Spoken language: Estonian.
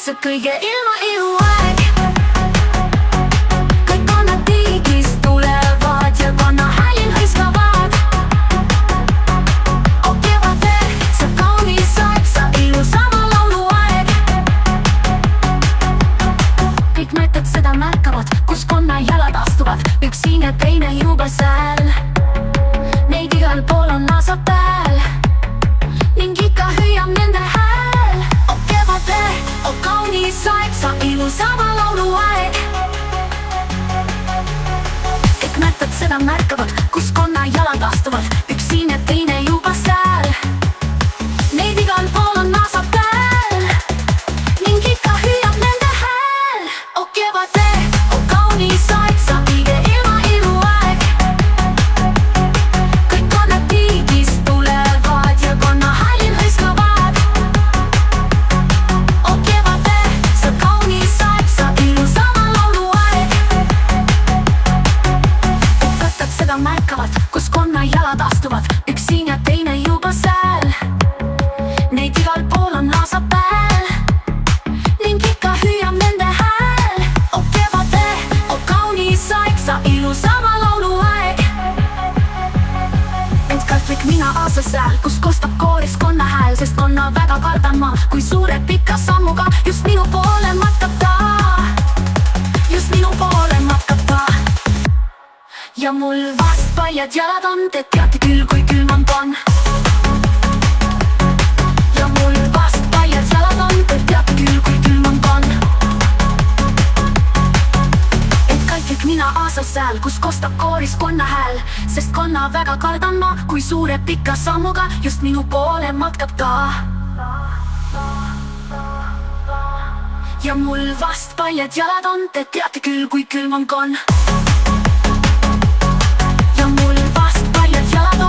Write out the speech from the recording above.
see kõige ilma iluaeg. Kõik kannad tiigrist tulevad ja kannahäälil hõiskavad. Oh kevade, see kaunis aeg, sa ilusama lauluaeg. Kõik mõtted seda märkavad, kus konnajalad astuvad, üks siin ja teine juba sääl. Neid igal pool on lausa pääl ning ikka hüüab nende hääl. Oh kevade, oh kaunis aeg, sa ilusama lauluaeg. Kõik mõtted seda märkavad, kus konnajalad astuvad, üks siin ja teine juba sääl. Neid igal pool on lausa pääl ning ikka hüüab nende hääl. Oh kevade, oh kaunis aeg, sa kõige ilma iluaeg. Kõik kannad tiigrist tulevad ja kannahäälil hõiskavad. Oh kevade, see kaunis aeg, sa ilusama lauluaeg. Kõik võtad seda märkavad, kus konnajalad astuvad, üks siin ja teine juba sääl. Neid igal pool on lausa pääl ning ikka hüüab nende hääl. Oh kevade, oh kaunis aeg, sa ilusama lauluaeg. Ent katlik mina aasa sääl, kus kostab kooris konnahääl, sest konna väga kardan ma, kui suure pika sammuga just minu poole matkab ta. Just minu poole matkab ta. Ja mul vast paljad jalad on, te teate küll, kui külmand on. Ja mul vast paljad jalad on, te teate küll, kui külmand on. Et kaiklik mina aasa sääl, kus kostab kooris konnahääl, sest konna väga kardan ma, kui suure pika sammuga just minu poole matkab ta. Ja mul vast paljad jalad on, te teate küll, kui külmand on. Ja mul vast paljad jalad on.